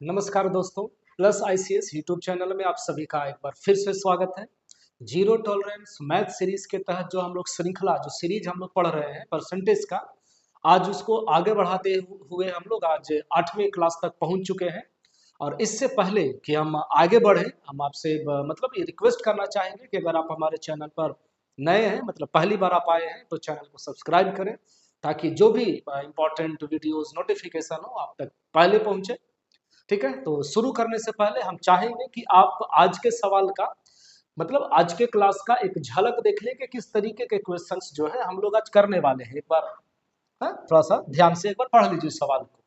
नमस्कार दोस्तों, plus ICS YouTube channel में आप सभी का एक बार फिर से स्वागत है। जीरो टॉलरेंस मैथ सीरीज के तहत जो हम लोग श्रृंखला जो सीरीज हम लोग पढ़ रहे हैं परसेंटेज का, आज उसको आगे बढ़ाते हुए हम लोग आज 8वीं क्लास तक पहुंच चुके हैं। और इससे पहले कि हम आगे बढ़े, हम आपसे मतलब ये रिक्वेस्ट करना चाहेंगे कि अगर आप हमारे चैनल पर नए हैं, मतलब पहली बार आप आए हैं, तो चैनल को सब्सक्राइब करें ताकि जो भी इंपॉर्टेंट वीडियोस नोटिफिकेशन हो आप तक पहले पहुंचे। ठीक है, तो शुरू करने से पहले हम चाहेंगे कि आप आज के सवाल का मतलब आज के क्लास का एक झलक देख लें कि किस तरीके के क्वेश्चंस जो है हम लोग आज करने वाले हैं। एक बार थोड़ा सा ध्यान से एक बार पढ़ लीजिए सवाल को।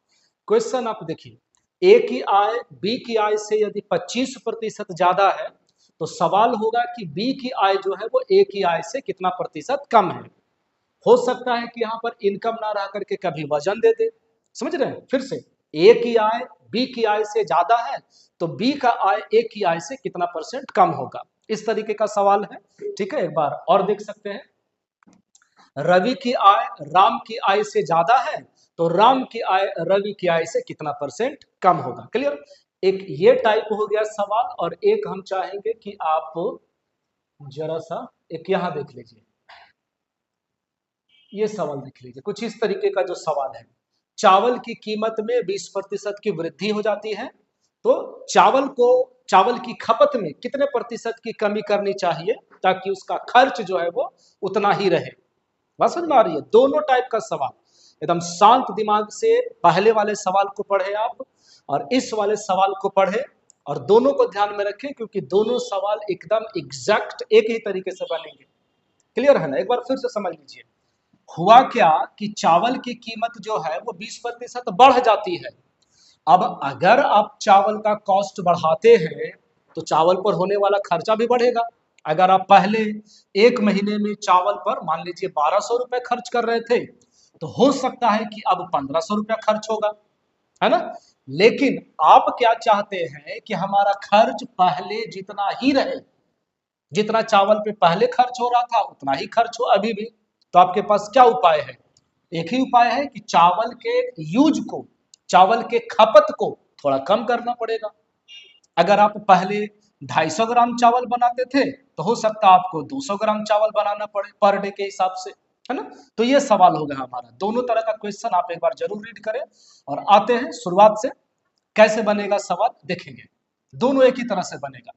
क्वेश्चन आप देखिए, ए की आय बी की आय से यदि 25% ज्यादा है तो सवाल होगा कि बी की आय जो है वो ए की आय से कितना प्रतिशत कम है। हो सकता है कि यहाँ पर इनकम ना रह करके कभी वजन दे दे। समझ रहे हैं? फिर से, ए की आय बी की आय से ज्यादा है तो बी का आय ए की आय से कितना परसेंट कम होगा, इस तरीके का सवाल है। ठीक है, एक बार और देख सकते हैं। रवि की आय राम की आय से ज्यादा है तो राम की आय रवि की आय से कितना परसेंट कम होगा। क्लियर? एक ये टाइप हो गया सवाल, और एक हम चाहेंगे कि आप जरा सा एक यहां देख लीजिए, ये सवाल देख लीजिए। कुछ इस तरीके का जो सवाल है, चावल की कीमत में 20% की वृद्धि हो जाती है तो चावल की खपत में कितने प्रतिशत की कमी करनी चाहिए ताकि उसका खर्च जो है वो उतना ही रहे। बात समझ में आ रही है? दोनों टाइप का सवाल, एकदम शांत दिमाग से पहले वाले सवाल को पढ़े आप और इस वाले सवाल को पढ़े, और दोनों को ध्यान में रखें क्योंकि दोनों सवाल एकदम एग्जैक्ट एक ही तरीके से बनेंगे। क्लियर है ना? एक बार फिर से समझ लीजिए। हुआ क्या कि चावल की कीमत जो है वो 20% बढ़ जाती है। अब अगर आप चावल का कॉस्ट बढ़ाते हैं तो चावल पर होने वाला खर्चा भी बढ़ेगा। अगर आप पहले एक महीने में चावल पर मान लीजिए 1200 रुपए खर्च कर रहे थे तो हो सकता है कि अब 1500 रुपया खर्च होगा, है ना? लेकिन आप क्या चाहते हैं कि हमारा खर्च पहले जितना ही रहे, जितना चावल पे पहले खर्च हो रहा था उतना ही खर्च हो अभी भी। तो आपके पास क्या उपाय है? एक ही उपाय है कि चावल के यूज को, चावल के खपत को थोड़ा कम करना पड़ेगा। अगर आप पहले 250 ग्राम चावल बनाते थे तो हो सकता है आपको 200 ग्राम चावल बनाना पड़े पर डे के हिसाब से, है ना? तो ये सवाल होगा हमारा। दोनों तरह का क्वेश्चन आप एक बार जरूर रीड करें। और आते हैं शुरुआत से, कैसे बनेगा सवाल देखेंगे। दोनों एक ही तरह से बनेगा।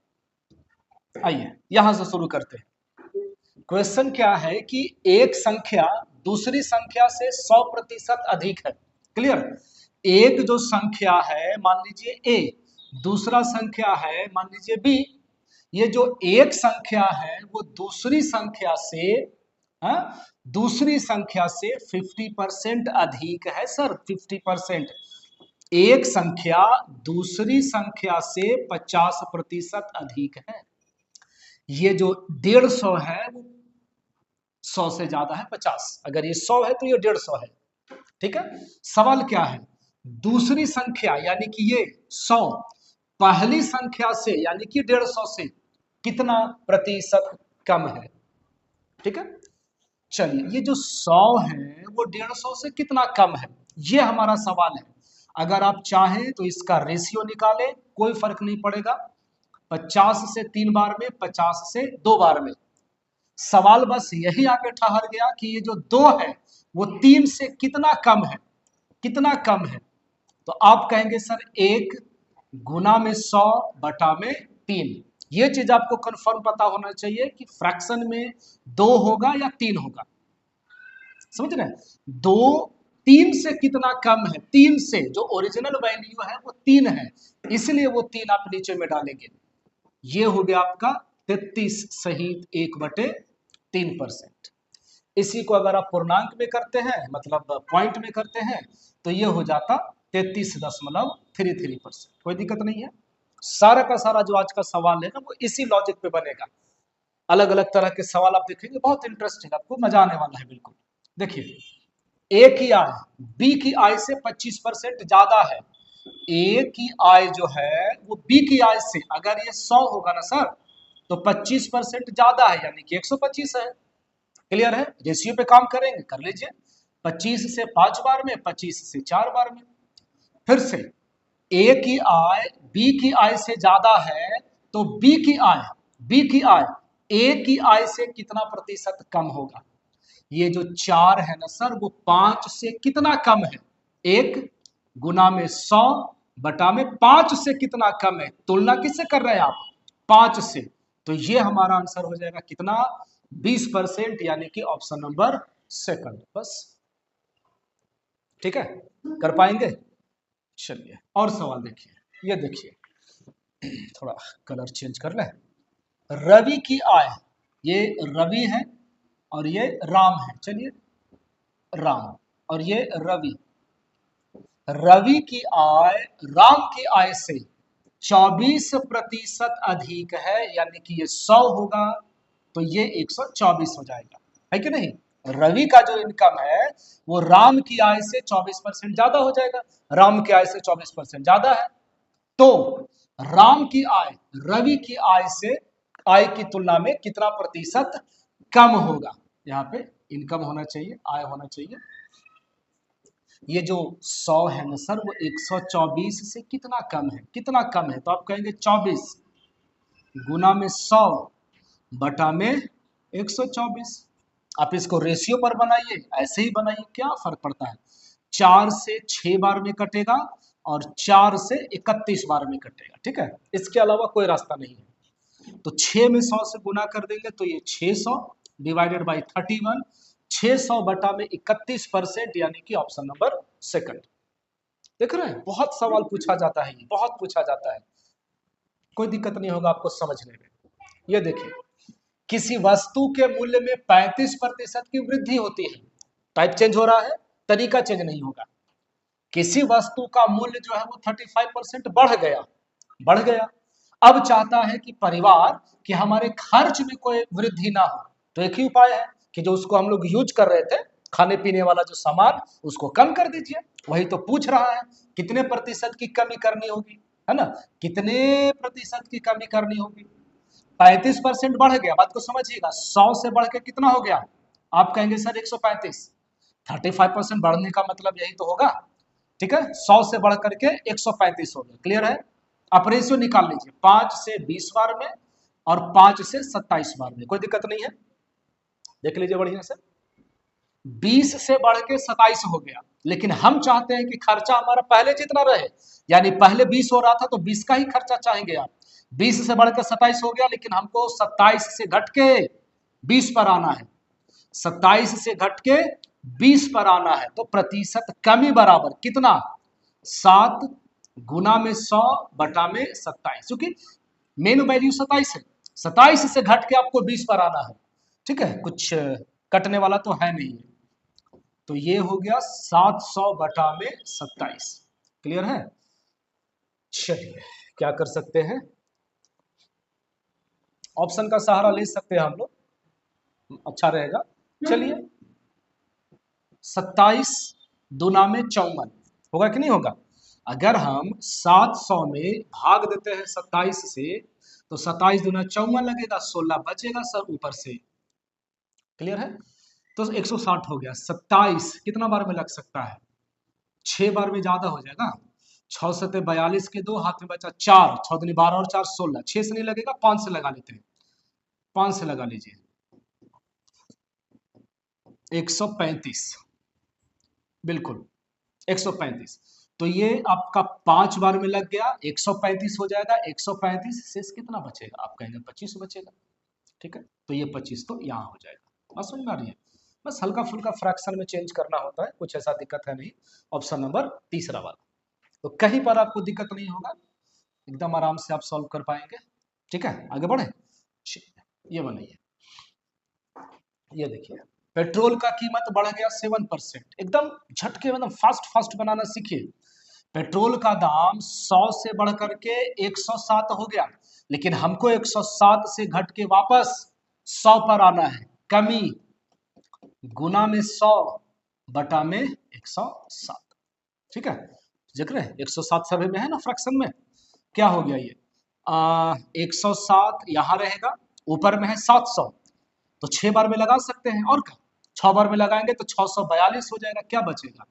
आइए यहां से शुरू करते हैं। क्वेश्चन क्या है कि एक संख्या दूसरी संख्या से 100% अधिक है। क्लियर? एक जो संख्या है मान लीजिए ए, दूसरा संख्या है मान लीजिए बी। ये जो एक संख्या है वो दूसरी संख्या से, हाँ, दूसरी संख्या से 50% अधिक है सर। 50%। एक संख्या दूसरी संख्या से 50% अधिक है। ये जो 150 है वो 100 से ज्यादा है 50। अगर ये 100 है तो ये 150 है। ठीक है? सवाल क्या है? दूसरी संख्या यानी कि ये 100 पहली संख्या से यानी कि 150 से कितना प्रतिशत कम है। ठीक है, चलिए ये जो 100 है वो 150 से कितना कम है, ये हमारा सवाल है। अगर आप चाहें तो इसका रेशियो निकालें, कोई फर्क नहीं पड़ेगा। 50 से 3 बार में, 50 से 2 बार में। सवाल बस यही आके ठहर गया कि ये जो 2 है वो 3 से कितना कम है, कितना कम है। तो आप कहेंगे सर 1 गुना में 100 बटा में 3। ये चीज आपको कंफर्म पता होना चाहिए कि फ्रैक्शन में 2 होगा या 3 होगा। समझ रहे हैं? 2 3 से कितना कम है, 3 से, जो ओरिजिनल वैल्यू है वो 3 है, इसलिए वो 3 आप नीचे में डालेंगे। ये हो गया आपका 33 सहित 1/3%। इसी को अगर आप पूर्णांक में करते हैं, मतलब पॉइंट में करते हैं, तो ये हो जाता 33.33%। कोई दिक्कत नहीं है। सारा का सारा जो आज का सवाल है ना वो इसी लॉजिक पे बनेगा। अलग अलग तरह के सवाल आप देखेंगे, बहुत इंटरेस्टिंग, आपको मजा आने वाला है बिल्कुल। देखिए, ए की आय बी की आय से 25% ज्यादा है। ए की आय जो है वो बी की आय से, अगर ये 100 होगा ना सर तो 25% ज्यादा है यानी कि 125 है। क्लियर है? रेशियो पे काम करेंगे, कर लीजिए। 25 से 5 बार में, 25 से 4 बार में। फिर से ए की आय बी की आय से ज्यादा है तो बी की आय ए की आय से कितना प्रतिशत कम होगा। ये जो 4 है ना सर, वो 5 से कितना कम है, 1 गुना में 100 बटा में 5 से कितना कम है, तुलना किससे कर रहे हैं आप, 5 से। तो ये हमारा आंसर हो जाएगा कितना, 20%, यानी कि ऑप्शन नंबर सेकंड। बस ठीक है, कर पाएंगे। चलिए और सवाल देखिए, ये देखिए, थोड़ा कलर चेंज कर ले। रवि की आय, ये रवि है और ये राम है, चलिए राम और ये रवि। रवि की आय राम की आय से 24% अधिक है, यानी कि ये 100 होगा तो ये 124 हो जाएगा, है कि नहीं। रवि का जो इनकम है वो राम की आय से 24% ज्यादा हो जाएगा, राम की आय से 24% ज्यादा है, तो राम की आय रवि की आय से आय की तुलना में कितना प्रतिशत कम होगा। यहाँ पे इनकम होना चाहिए, आय होना चाहिए। ये जो 100 है ना सर, वो 124 से कितना कम है, कितना कम है, तो आप कहेंगे 24 गुना में 100 बटा में 124। आप इसको रेशियो पर बनाइए, ऐसे ही बनाइए, क्या फर्क पड़ता है, 4 से 6 बार में कटेगा और 4 से 31 बार में कटेगा, ठीक है, इसके अलावा कोई रास्ता नहीं है। तो 6 में 100 से गुना कर देंगे तो ये 600 डिवाइडेड बाई 31, 600 बटा में 31%, यानी कि ऑप्शन नंबर सेकंड। देख रहे हैं, बहुत सवाल पूछा जाता है, बहुत पूछा जाता है, कोई दिक्कत नहीं होगा आपको समझने में। ये देखिए, किसी वस्तु के मूल्य में 35% की वृद्धि होती है, टाइप चेंज हो रहा है, तरीका चेंज नहीं होगा। किसी वस्तु का मूल्य जो है वो 35% बढ़ गया। अब चाहता है कि परिवार कि हमारे खर्च में कोई वृद्धि ना हो, तो एक ही उपाय है कि जो उसको हम लोग यूज कर रहे थे, खाने पीने वाला जो सामान, उसको कम कर दीजिए। वही तो पूछ रहा है, कितने प्रतिशत की कमी करनी होगी, है ना, कितने प्रतिशत की कमी करनी होगी। 35% बढ़ गया, बात को समझिएगा, 100 से बढ़ के कितना हो गया, आप कहेंगे सर 135, 35% बढ़ने का मतलब यही तो होगा, ठीक है, 100 से बढ़ करके 135 हो गया, क्लियर है। आप रेशियो निकाल लीजिए, 5 से 20 बार में और 5 से 27 बार में, कोई दिक्कत नहीं है, देख लीजिए बढ़िया से। 20 से बढ़ के 27 हो गया, लेकिन हम चाहते हैं कि खर्चा हमारा पहले जितना रहे, यानी पहले 20 हो रहा था तो 20 का ही खर्चा चाहेंगे आप। 20 से बढ़कर 27 हो गया, लेकिन हमको 27 से घट के 20 पर आना है, 27 से घट के 20 पर आना है, तो प्रतिशत कमी बराबर कितना, 7 गुना में 100 बटा में 27, क्योंकि मेन वैल्यू 27 है, 27 से घट के आपको 20 पर आना है, ठीक है, कुछ कटने वाला तो है नहीं है। तो ये हो गया 700 बटा में 27, क्लियर है। चलिए क्या कर सकते हैं, ऑप्शन का सहारा ले सकते हैं हम लोग, अच्छा रहेगा। चलिए 27 दुना में 54 होगा कि नहीं होगा। अगर हम 700 में भाग देते हैं 27 से, तो 27 दुना 54 लगेगा, 16 बचेगा सर ऊपर से, क्लियर है। तो 160 हो गया। 27 कितना बार में लग सकता है, 6 बार में ज्यादा हो जाएगा, 6 सते 42 के 2 हाथ में बचा 4, 6 दूनी 12 और 4 16, 6 से नहीं लगेगा, 5 से लगा लेते हैं, 5 से लगा लीजिए, 135, बिल्कुल 135। तो ये आपका 5 बार में लग गया, 135 हो जाएगा, 135 से कितना बचेगा, आप कहेंगे 25 बचेगा, ठीक है, तो ये 25 तो यहाँ हो जाएगा। बात समझ में आ रही है, बस हल्का फुल्का फ्रैक्शन में चेंज करना होता है, कुछ ऐसा दिक्कत है नहीं। ऑप्शन नंबर तीसरा वाला, तो कहीं पर आपको दिक्कत नहीं होगा, एकदम आराम से आप सॉल्व कर पाएंगे, ठीक है। आगे बढ़े, ये बनाइए, ये देखिए, पेट्रोल का कीमत बढ़ गया 7%, एकदम झटके, मतलब फास्ट फास्ट बनाना सीखिए। पेट्रोल का दाम 100 से बढ़ करके 107 हो गया, लेकिन हमको 107 से घट के वापस 100 पर आना है, कमी गुना में 100 बटा में 107, ठीक है। जिक्र है 107 सभी में है ना, फ्रैक्शन में क्या हो गया ये 107 यहाँ रहेगा, ऊपर में है 700, तो 6 बार में लगा सकते हैं, और क्या 6 बार में लगाएंगे तो 642 हो जाएगा, क्या बचेगा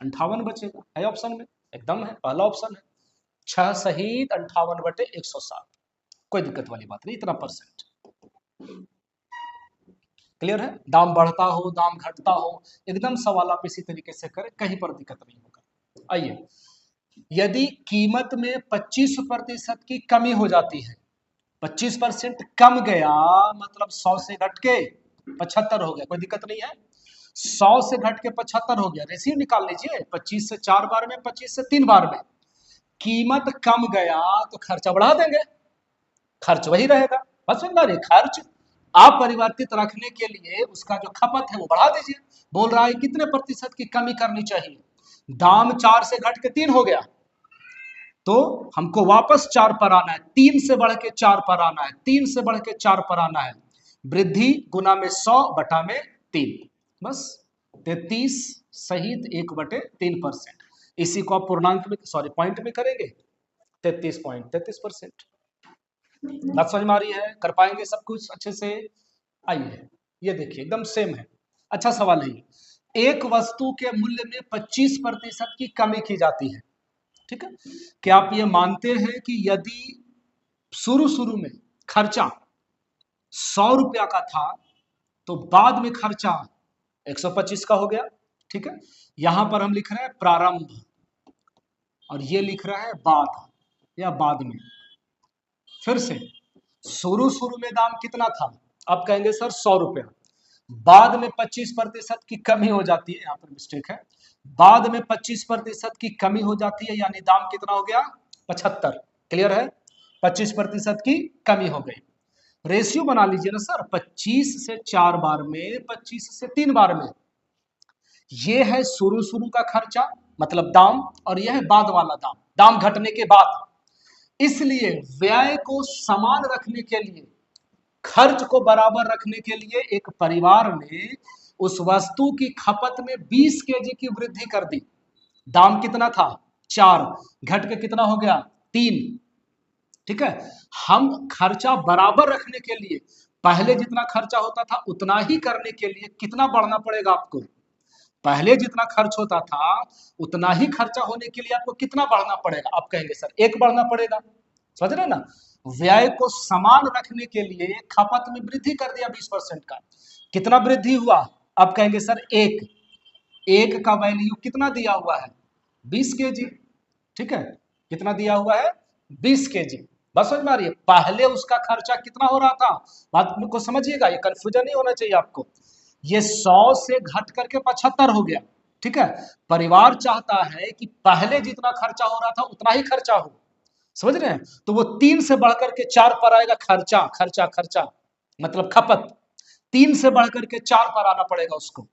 58 बचेगा, है ऑप्शन में, एकदम है, पहला ऑप्शन है। 6 सहित 58/160। कोई दिक्कत वाली बात नहीं, इतना परसेंट क्लियर है। दाम बढ़ता हो दाम घटता हो, एकदम सवाल आप इसी तरीके से करें, कहीं पर दिक्कत नहीं होगा। आइए, यदि कीमत में 25% की कमी हो जाती है, 25% कम गया मतलब 100 से घट के 75 हो गया, कोई दिक्कत नहीं है। 100 से घट के 75 हो गया, रेशियो निकाल लीजिए, 25 से 4 बार में, 25 से 3 बार में। कीमत कम गया तो खर्चा बढ़ा देंगे, खर्च वही रहेगा। बस समझ रहे, खर्च आप परिवर्तित रखने के लिए उसका जो खपत है वो बढ़ा दीजिए। बोल रहा है कितने प्रतिशत की कमी करनी चाहिए, दाम 4 से घट के 3 हो गया तो हमको वापस 4 पर आना है, 3 से बढ़ के 4 पर आना है, 3 से बढ़ के 4 पर आना है। वृद्धि गुना में 100 बटा में 3, बस 33 सहित 1/3%। इसी को आप पूर्णांक में सॉरी पॉइंट में करेंगे 33.33%। बात समझ में आ रही है, कर पाएंगे सब कुछ अच्छे से। आइए ये देखिए एकदम सेम है, अच्छा सवाल है ये। एक वस्तु के मूल्य में 25% की कमी की जाती है, ठीक है। क्या आप ये मानते हैं कि यदि शुरू में खर्चा 100 रुपया का था तो बाद में खर्चा 125 का हो गया, ठीक है। यहां पर हम लिख रहे हैं प्रारंभ और ये लिख रहा है बाद या बाद में। फिर से शुरू में दाम कितना था, आप कहेंगे सर 100 रुपया, बाद में 25% की कमी हो जाती है, यहाँ पर मिस्टेक है, बाद में 25% की कमी हो जाती है यानी दाम कितना हो गया 75। क्लियर है, 25% की कमी हो गई। रेशियो बना लीजिए ना सर, 25 से 4 बार में, 25 से 3 बार में। ये है शुरू का खर्चा मतलब दाम, और यह है बाद वाला दाम, दाम घटने के बाद। इसलिए व्यय को समान रखने के लिए, खर्च को बराबर रखने के लिए एक परिवार ने उस वस्तु की खपत में 20 केजी की वृद्धि कर दी। दाम कितना था 4, घट के कितना हो गया 3, ठीक है। हम खर्चा बराबर रखने के लिए पहले जितना खर्चा होता था उतना ही करने के लिए कितना बढ़ना पड़ेगा आपको, पहले जितना खर्च होता था उतना ही खर्चा होने के लिए आपको कितना बढ़ना पड़ेगा। आप कहेंगे सर 1 बढ़ना पड़ेगा, समझ रहे ना। व्यय को समान रखने के लिए खपत में वृद्धि कर दिया 20% का, कितना वृद्धि हुआ, आप कहेंगे सर 1 का वैल्यू कितना दिया हुआ है 20 केजी, ठीक है, कितना दिया हुआ है 20 केजी। बस समझ में आ रही है, पहले उसका खर्चा कितना हो रहा था, बात को समझिएगा, ये कंफ्यूजन नहीं होना चाहिए आपको। ये 100 से घट करके 75 हो गया, ठीक है। परिवार चाहता है कि पहले जितना खर्चा हो रहा था उतना ही खर्चा हो, समझ रहे हैं। तो वो 3 से बढ़कर के 4 पर आएगा, खर्चा खर्चा खर्चा मतलब खपत 3 से बढ़कर के 4 पर आना पड़ेगा उसको।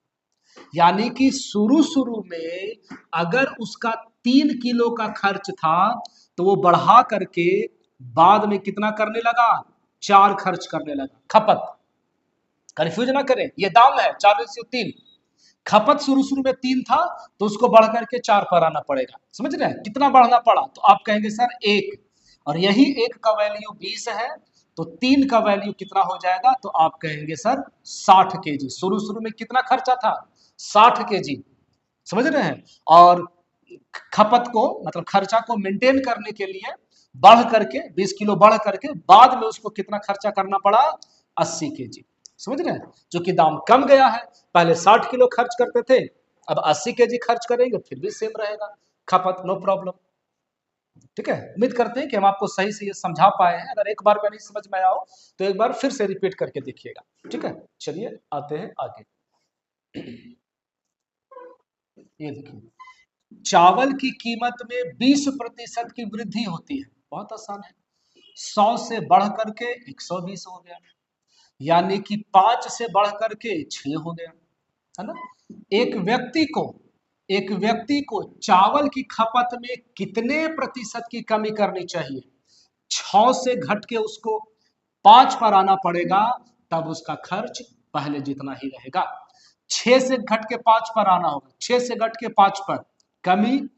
यानी कि शुरू में अगर उसका 3 किलो का खर्च था तो वो बढ़ा करके बाद में कितना करने लगा 4 खर्च करने लगा, खपत। कंफ्यूज ना करें, ये दाम है 4:3, खपत शुरू में 3 था तो उसको बढ़ करके 4 पर आना पड़ेगा, समझ रहे हैं कितना बढ़ना पड़ा। तो आप कहेंगे सर 1, और यही 1 का वैल्यू 20 है तो 3 का वैल्यू कितना हो जाएगा, तो आप कहेंगे सर 60 केजी। शुरू में कितना खर्चा था 60 केजी, समझ रहे हैं। और खपत को मतलब खर्चा को मेंटेन करने के लिए बढ़ करके 20 किलो बढ़ करके बाद में उसको कितना खर्चा करना पड़ा 80 केजी, समझ रहे हैं। जो कि दाम कम गया है, पहले 60 किलो खर्च करते थे, अब 80 केजी खर्च करेंगे फिर भी सेम रहेगा खपत, नो प्रॉब्लम, ठीक है। उम्मीद करते हैं कि हम आपको सही से ये समझा पाए हैं। अगर एक बार में नहीं समझ में आया हो तो एक बार फिर से रिपीट करके देखिएगा, ठीक है। चलिए आते हैं आगे। ये देखिए, चावल की कीमत में 20% की वृद्धि होती है, बहुत आसान है। 100 से बढ़ करके 120 हो गया, यानी कि 5 से बढ़ करके 6 हो गया, है ना। एक व्यक्ति को चावल की खपत में कितने प्रतिशत की कमी करनी चाहिए, 6 से घट के उसको 5 पर आना पड़ेगा, तब उसका खर्च पहले जितना ही रहेगा। 6 से घट के 5 पर आना होगा, 6 से घट के 5 पर, कमी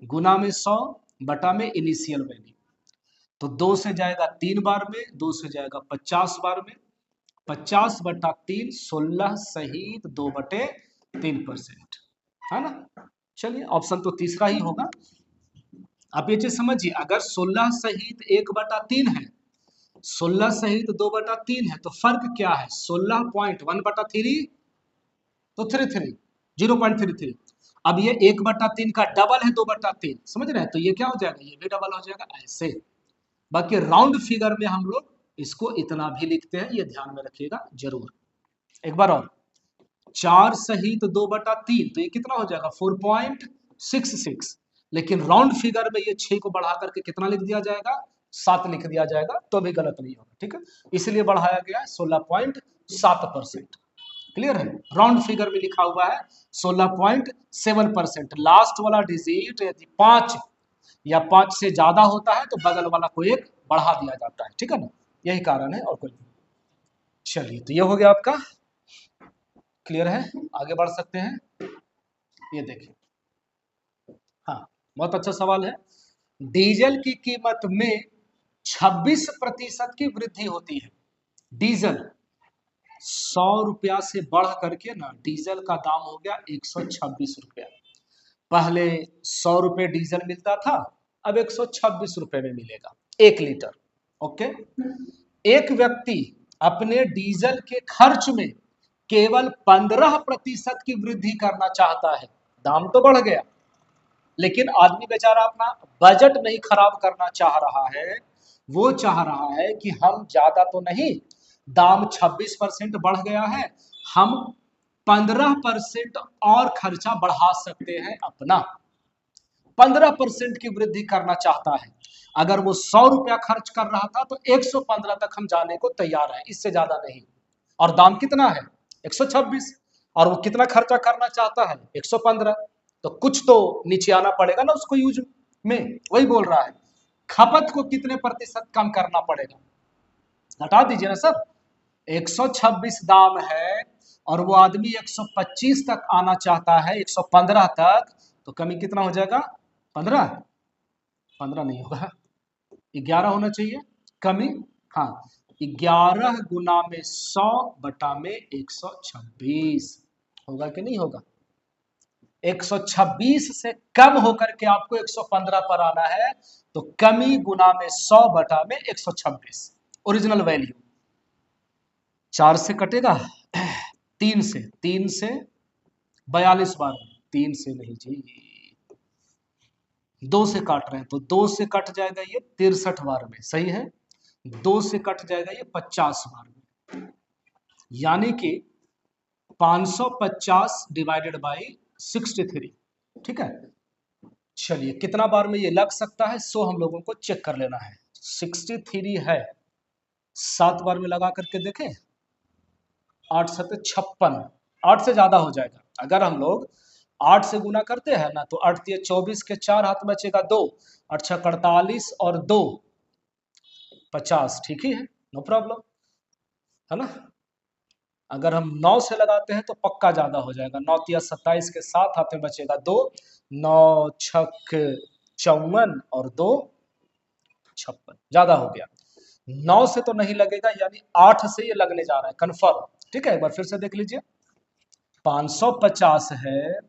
गुना में 100 बटा में इनिशियल वैल्यू, तो 2 से जाएगा 3 बार में, 2 से जाएगा 50 बार में, 50 बटा 3 16 सहित 2/3%, है ना। चलिए ऑप्शन तो तीसरा ही होगा। आप ये चीज समझिए, अगर 16 सहित 1/3 है, 16 सहित 2/3 है, तो फर्क क्या है? 16.1/3 तो 33, 0.33। अब ये 1/3 का डबल है 2/3, समझ रहे हैं? तो ये क्या हो जाएगा? ये भी डबल हो जाएगा ऐसे। बाकी राउंड फिगर में हम लोग इसको इतना भी लिखते हैं, ये ध्यान में रखिएगा जरूर। एक बार और, 4 सहित 2/3 तो ये कितना हो जाएगा? 4.66। लेकिन राउंड फिगर में ये 6 को बढ़ा करके कितना लिख दिया जाएगा? 7 लिख दिया जाएगा, तो भी गलत नहीं होगा, ठीक है? इसलिए बढ़ाया गया है 16.7%। क्लियर है? राउंड फिगर में लिखा हुआ है 16.7%। लास्ट वाला डिजिट यदि 5 या 5 से ज्यादा होता है तो बगल वाला को एक बढ़ा दिया जाता है, ठीक है ना? यही कारण है और कोई नहीं। चलिए, तो ये हो गया आपका। क्लियर है? आगे बढ़ सकते हैं। ये देखिए, हाँ, बहुत अच्छा सवाल है। डीजल की कीमत में 26% की वृद्धि होती है। डीजल 100 रुपया से बढ़ करके ना डीजल का दाम हो गया 126 रुपया। पहले 100 रुपये डीजल मिलता था, अब 126 रुपये में मिलेगा 1 लीटर। ओके, एक व्यक्ति अपने डीजल के खर्च में केवल 15% की वृद्धि करना चाहता है। दाम तो बढ़ गया, लेकिन आदमी बेचारा अपना बजट नहीं खराब करना चाह रहा है। वो चाह रहा है कि हम ज्यादा तो नहीं, दाम 26% बढ़ गया है, हम 15% और खर्चा बढ़ा सकते हैं अपना। 15% की वृद्धि करना चाहता है। अगर वो 100 रुपया खर्च कर रहा था तो 115 तक हम जाने को तैयार हैं, इससे ज्यादा नहीं। और दाम कितना है? 126। और वो कितना खर्चा करना चाहता है? 115। तो कुछ तो नीचे आना पड़ेगा ना उसको यूज में। वही बोल रहा है, खपत को कितने प्रतिशत कम करना पड़ेगा? घटा दीजिए ना सर। 126 दाम है और वो आदमी 125 तक आना चाहता है, 115 तक, तो कमी कितना हो जाएगा? 15। 15 नहीं होगा, 11 होना चाहिए कमी। हाँ, 11 गुना में 100 बटा में 126 होगा कि नहीं होगा? 126 से कम होकर के आपको 115 पर आना है, तो कमी गुना में 100 बटा में 126 ओरिजिनल वैल्यू। 4 से कटेगा, 3 से, 3 से 42 बार, 3 से नहीं जी, 2 से काट रहे हैं तो 2 से कट जाएगा ये 63 बार में, सही है? 2 से कट जाएगा ये 50 बार में, यानी कि 550 डिवाइडेड बाई 63, ठीक है? चलिए, कितना बार में ये लग सकता है सो हम लोगों को चेक कर लेना है। 63 है, 7 बार में लगा करके देखें। 8 7 56, 8 से ज्यादा हो जाएगा। अगर हम लोग 8 से गुना करते हैं ना तो 8 3 24 के 4 हाथ बचेगा 2, 8 6 48 और 2 50, ठीक ही है, नो प्रॉब्लम, है ना? अगर हम 9 से लगाते हैं तो पक्का ज्यादा हो जाएगा। 9 3 27 के 7 हाथ में बचेगा 2, 9 6 54 और 2 56, ज्यादा हो गया। 9 से तो नहीं लगेगा, यानी 8 से ये लगने जा रहा है, कंफर्म, ठीक है? एक बार फिर से देख लीजिए, 550 है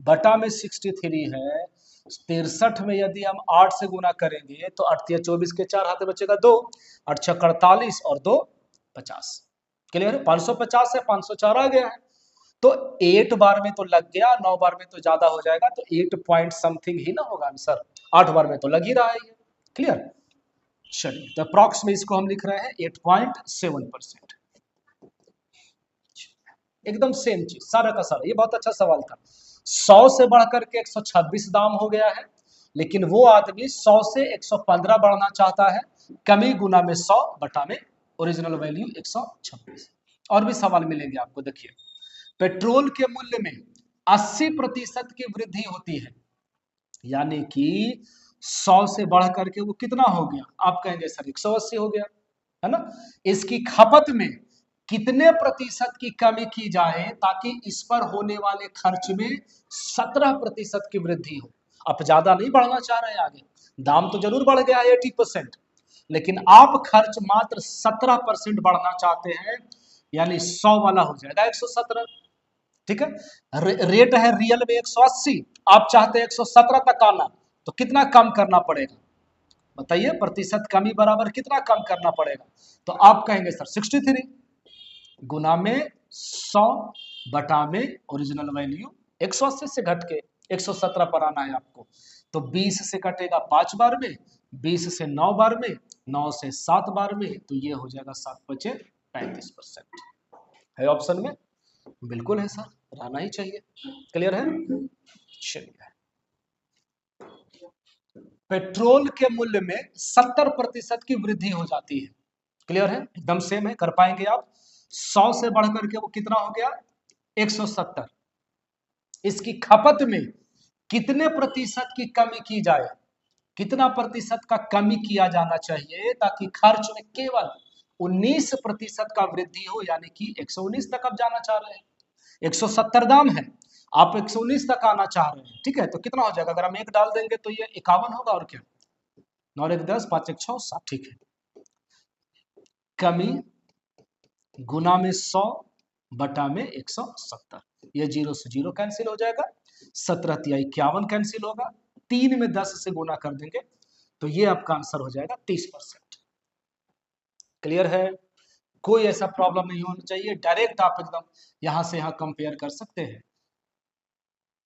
बटा में 63 है, 63 में यदि हम 8 से गुना करेंगे तो 8 3 24 के 4 हाथ में बचेगा 2, 8 6 48 और 2 50। क्लियर है? 550 है, 504 आ गया है, तो 8 बार में तो लग गया, 9 बार में तो ज्यादा हो जाएगा, तो 8 पॉइंट समथिंग ही ना होगा आंसर। 8 बार में तो लग ही रहा है ये। क्लियर? चलिए, तो अप्रॉक्स में इसको हम लिख रहे हैं 8.7%। एकदम सेम चीज सारा का सारा। ये बहुत अच्छा सवाल था। 100 से बढ़कर के 126 दाम हो गया है, लेकिन वो आदमी 100 से 115 बढ़ना चाहता है, कमी गुना में 100 बटा में ओरिजिनल वैल्यू 126। और भी सवाल मिलेंगे आपको। देखिए, पेट्रोल के मूल्य में 80% की वृद्धि होती है, यानी कि 100 से बढ़ करके वो कितना हो गया? आप कहेंगे सर 180 हो गया, है ना? इसकी खपत में कितने प्रतिशत की कमी की जाए ताकि इस पर होने वाले खर्च में 17% की वृद्धि हो? आप ज्यादा नहीं बढ़ना चाह रहे हैं आगे, दाम तो जरूर बढ़ गया है 80%, लेकिन आप खर्च मात्र 17% बढ़ना चाहते हैं, यानी 100 वाला हो जाएगा 117, ठीक है? रेट है रियल में 180, आप चाहते हैं 117 तक आना, तो कितना कम करना पड़ेगा बताइए, प्रतिशत कमी बराबर कितना कम करना पड़ेगा? तो आप कहेंगे सर 63 गुना में 100 बटा में ओरिजिनल वैल्यू 180 से घट के 117 पर आना है आपको। तो 20 से कटेगा 5 बार में, 20 से 9 बार में, 9 से 7 बार में, तो ये हो जाएगा 7 बचे 35%। है ऑप्शन में? बिल्कुल है सर, रहना ही चाहिए। क्लियर है? चलिए, पेट्रोल के मूल्य में 70% की वृद्धि हो जाती है। क्लियर है? एकदम सेम है, कर पाएंगे आप। 100 से बढ़कर के वो कितना हो गया? 170। इसकी खपत में कितने प्रतिशत की कमी की जाए? कितना प्रतिशत का कमी किया जाना चाहिए ताकि खर्च में केवल 19% का वृद्धि हो, यानी कि 119 तक आप जाना चाह रहे हैं। 170 दाम है, आप 119 तक आना चाह रहे हैं, ठीक है? तो कितना हो जाएगा? अगर हम 1 डाल देंगे तो ये 51 होगा, और क्या? 9 1 10 5 1 6 7, ठीक है। कमी गुना में 100 बटा में 170, ये 0 से 0 कैंसिल हो जाएगा, 17 तिया 51 कैंसिल होगा, 3 में 10 से गुना कर देंगे तो ये आपका आंसर हो जाएगा 30%। क्लियर है? कोई ऐसा प्रॉब्लम नहीं होना चाहिए, डायरेक्ट आप एकदम यहां से यहां कंपेयर कर सकते हैं।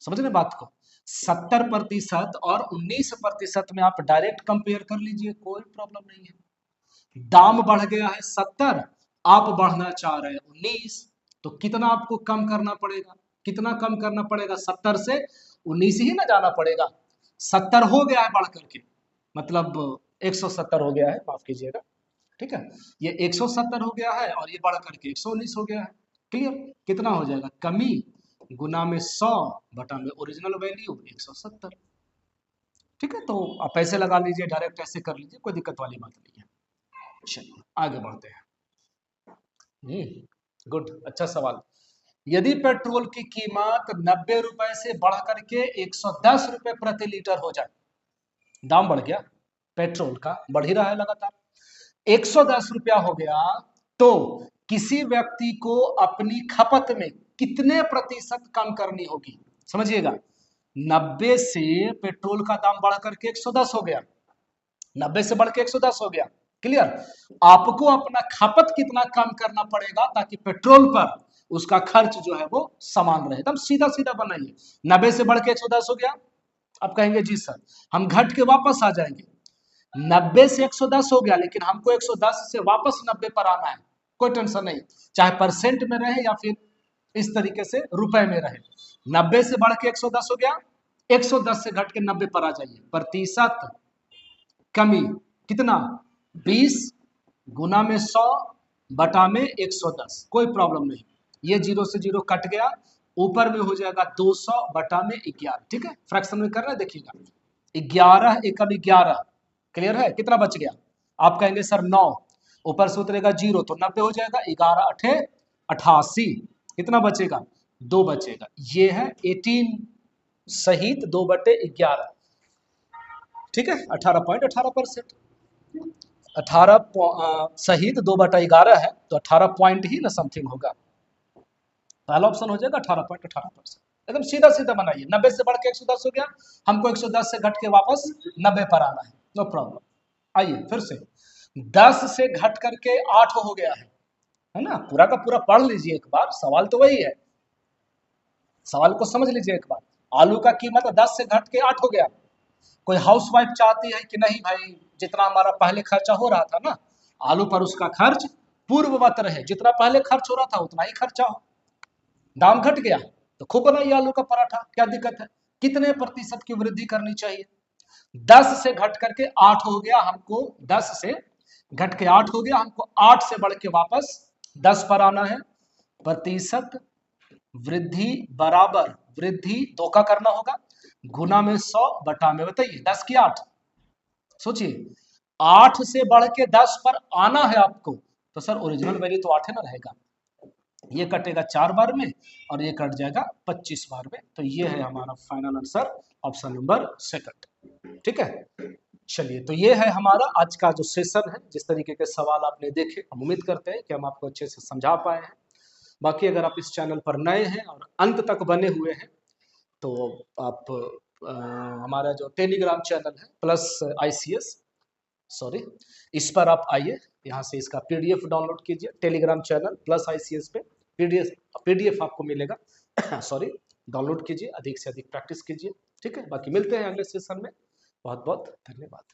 समझ रहे बात को? 70% और 19% में आप डायरेक्ट कंपेयर कर लीजिए, कोई प्रॉब्लम नहीं है। दाम बढ़ गया है 70, आप बढ़ना चाह रहे हैं 19, तो कितना आपको कम करना पड़ेगा? कितना कम करना पड़ेगा? 70 से 19 ही ना जाना पड़ेगा। 70 हो गया है बढ़ करके, मतलब 170 हो गया है, माफ कीजिएगा, ठीक है? ये 170 हो गया है और ये बढ़ करके 119 हो गया है। क्लियर? कितना हो जाएगा? कमी गुना में 100 बटा में ओरिजिनल वैल्यू 170। ठीक है, तो आप पैसे लगा लीजिए, डायरेक्ट ऐसे कर लीजिए, कोई दिक्कत वाली बात नहीं है। चलिए आगे बढ़ते हैं। गुड, अच्छा सवाल। यदि पेट्रोल की कीमत 90 रुपए से बढ़ करके 110 रुपए प्रति लीटर हो जाए, दाम बढ़ गया पेट्रोल का, बढ़ ही रहा है लगातार, 110 रुपया हो गया, तो किसी व्यक्ति को अपनी खपत में कितने प्रतिशत कम करनी होगी? समझिएगा, 90 से पेट्रोल का दाम बढ़ करके 110 हो गया, 90 से बढ़ के 110 हो गया। क्लियर? आपको अपना खपत कितना कम करना पड़ेगा ताकि पेट्रोल पर उसका खर्च जो है वो समान रहे? एकदम सीधा सीधा बनाइए। 90 से बढ़ के 110 हो गया, आप कहेंगे जी सर हम घट के वापस आ जाएंगे। 90 से 110 हो गया, लेकिन हमको 110 से वापस 90 पर आना है, कोई टेंशन नहीं, चाहे परसेंट में रहे या फिर इस तरीके से रुपए में रहे। 90 से बढ़ के 110 हो गया, 110 से घट के 90 पर आ जाइए। प्रतिशत कमी कितना? 20 गुना में 100 बटा में 110, कोई प्रॉब्लम नहीं, ये 0 से 0 कट गया, ऊपर में हो जाएगा 200 बटा में 11। ठीक है, फ्रैक्शन में कर रहे हैं, देखिएगा 11 एकम 11। क्लियर है? कितना बच गया? आप कहेंगे सर 9, ऊपर से उतरेगा 0 तो 90 हो जाएगा, 11 8 88, कितना बचेगा? 2 बचेगा। ये है 18 सहित 2/11, ठीक है, 18.18%। 18 सहित 2/11 है तो 18 पॉइंट ही ना समथिंग होगा, पहला ऑप्शन हो जाएगा 18.18%। एकदम सीधा सीधा बनाइए। 90 से बढ़ के 110 हो गया, हमको 110 से घट के वापस 90 पर आना है, नो प्रॉब्लम। आइए फिर से, 10 से घट करके 8 हो गया है ना? पूरा का पूरा पढ़ लीजिए एक बार, सवाल तो वही है, सवाल को समझ लीजिए एक बार। आलू का कीमत 10 से घट के 8 हो गया, कोई हाउसवाइफ चाहती है कि नहीं भाई जितना हमारा पहले खर्चा हो रहा था ना आलू पर, उसका खर्च पूर्ववत रहे, जितना पहले खर्च हो रहा था उतना ही खर्चा हो। दाम घट गया तो खूब बनाइए आलू का पराठा, क्या दिक्कत है? कितने प्रतिशत की वृद्धि करनी चाहिए? 10 से घट करके 8 हो गया, हमको 10 से घट के 8 हो गया, हमको 8 से बढ़ के वापस 10 पर आना है। प्रतिशत वृद्धि बराबर वृद्धि 2 का करना होगा, गुना में 100 बटा में, बताइए 10 की 8, सोचिए 8 से बढ़ के 10 पर आना है आपको, तो सर ओरिजिनल वैल्यू तो 8 है ना रहेगा, ये कटेगा 4 बार में और ये कट जाएगा 25 बार में, तो ये है हमारा final answer, option number second. ठीक है, चलिए तो ये है हमारा आज का जो सेशन है। जिस तरीके के सवाल आपने देखे, हम उम्मीद करते हैं कि हम आपको अच्छे से समझा पाए हैं। बाकी अगर आप इस चैनल पर नए हैं और अंत तक बने हुए हैं तो आप हमारा जो टेलीग्राम चैनल है प्लस ICS, सॉरी, इस पर आप आइए, यहाँ से इसका PDF डाउनलोड कीजिए, टेलीग्राम चैनल प्लस ICS पे PDF आपको मिलेगा सॉरी, डाउनलोड कीजिए, अधिक से अधिक प्रैक्टिस कीजिए। ठीक है, बाकी मिलते हैं अगले सेशन में। बहुत बहुत धन्यवाद।